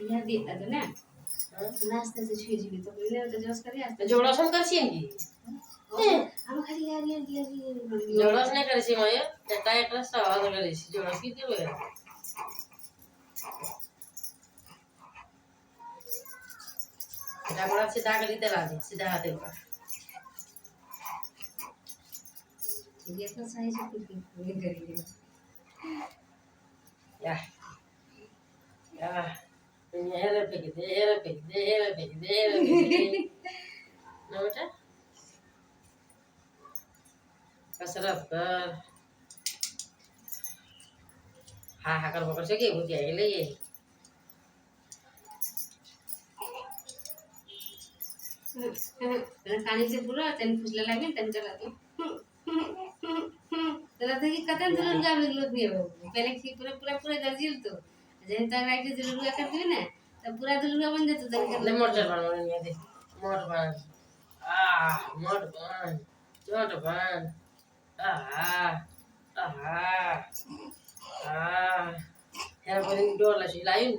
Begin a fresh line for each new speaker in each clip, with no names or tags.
या देता तो ना नाश्ता से छुई जीवी तो बोले तो जोश करे आज
जोड़ासन करछिन की
हम खाली यार
जोड़ास नहीं करछि मय एटा एटा सवाल करछि जोड़ास की देबे डाबड़ा सीधा कर देला दे सीधा हाथे पर
ये तो सही से कुछ नहीं करेंगे
या हेरे पे ना बेटा कसरत कर हा कर बकर से के बुद्धि आई ले ये
पानी से पूरा तन फुसला लगे तन चला तो तेरा तो कि कतन जरूर गाव निकलत नहीं हो पहले की पूरा पूरा पूरा गर्जिल तो जैन तक राइट जरूर कर दिए ना तब पूरा जरूर बन जाता तन कर
मोटर बन ये दे मोटर बन मोटर बन छोट बन हेर पर डोर ला लाइन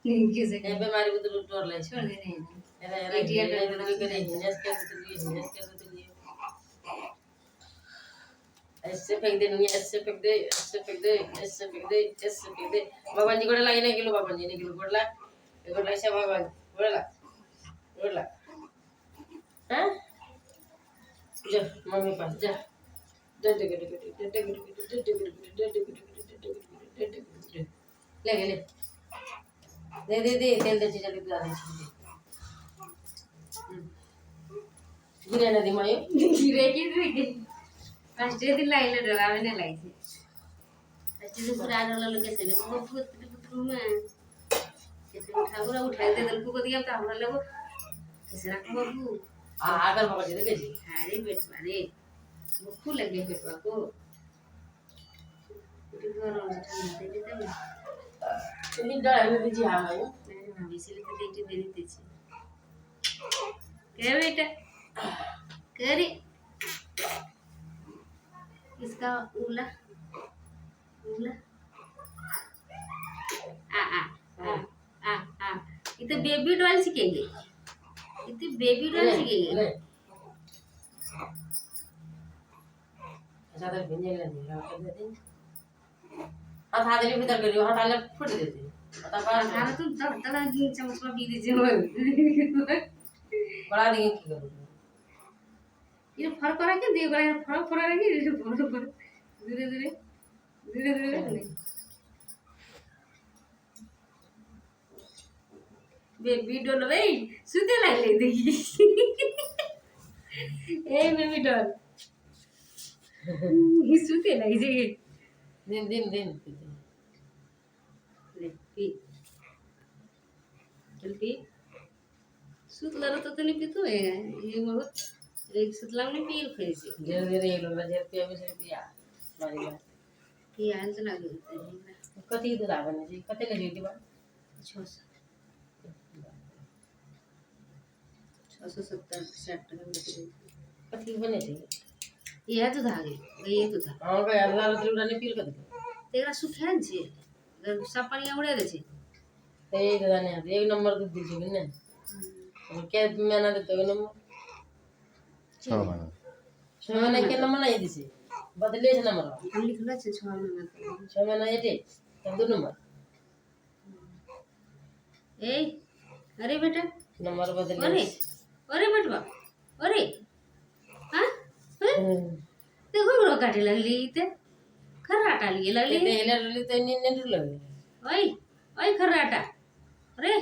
कैसे
ए बीमारी को तो डोर ला
छोड़ दे नहीं
एरा एरा ये करे हिनेस के तो लिए ऐसे फेंक दे नहीं ऐसे फेंक दे ऐसे फेंक दे ऐसे फेंक दे ऐसे फेंक दे भगवान जी को लाई नहीं किलो भगवान जी ने किलो गोड़ से भगवान गोड़ ला हैं जा मम्मी पास जा ले ले दे तेल दे चली जा रही गिरे नदी मायो
गिरे की फर्स्ट दिन लाइले डरावे ने लाई थी फर्स्ट दिन पूरा डर लगे से वो भूत में कैसे उठा दे दल को दिया तो हमरा लोग कैसे रख बाबू
आकर पकड़ दे के जी
अरे बेटवा रे भूख लगे बेटवा को गरम ठंडा दे देते ना
इतनी डर है जी हां मायो
मैंने भाभी से लेके देती दे देती थी क्या बेटा करे इसका उला उला इतने बेबी डॉल सीखेंगे इतने बेबी डॉल सीखेंगे
ज्यादा भिंजे ले नहीं कर देते हाथ हाथ ले भीतर करियो हाथ आले फुट देते पता पा
खाना तुम तब तक जी चम्मच में पी दीजिए
बड़ा नहीं की करो
ये फर्क करा के दे बड़ा फर्क फर्क रखी धीरे धीरे बेबी डॉल रे सुते लागले देखी ए बेबी डॉल ही सुते लागे
दिन
ले पी चल पी सुतला तो नहीं पीतो है ये बहुत एक सुतला नहीं पी फिर से
धीरे ये लोग जर पे भी से पिया मारी
ये आन तो लगे
कथि दूध आवन जी कते ले जेती बा
670 60
कथि बने थी
ये तो था ये तो था
हां भाई अल्लाह रुद्रा ने पीर कर
तेरा सुखान छे सब पानी उड़े दे छे
ते दाने एक नंबर दूध दी छे ने क्या महीना देते हो नंबर
6 महीना
6 महीना के नंबर नहीं दिसे बदले छे नंबर
हम लिखला छे 6 महीना
6 महीना ये तब दो नंबर
ए अरे बेटा
नंबर बदले
अरे बेटवा अरे हां देखो बरो काटे लगली ते खराटा लिए लगली
ते हेले तो नींद लगे
ओए खराटा अरे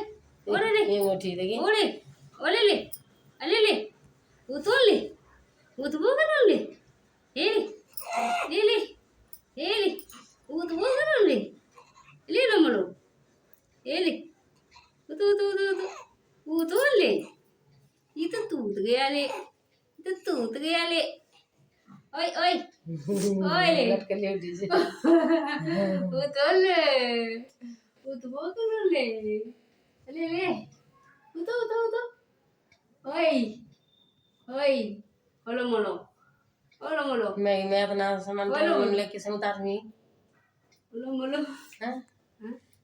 ओरे रे
ये मोटी देखी
ओरे ओले ले अले ले उतोल ले उतबो कर ले ए ले उतबो कर ले नमलो ए ले उतोल ले ये तो टूट गया ले ओए
लट के ले उठी से
उतोल ले उतबो कर ले उतो ओए ओलो मोलो
मैं अपना सामान लेके से उतारनी
ओलो मोलो
हां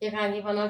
एक आगे बना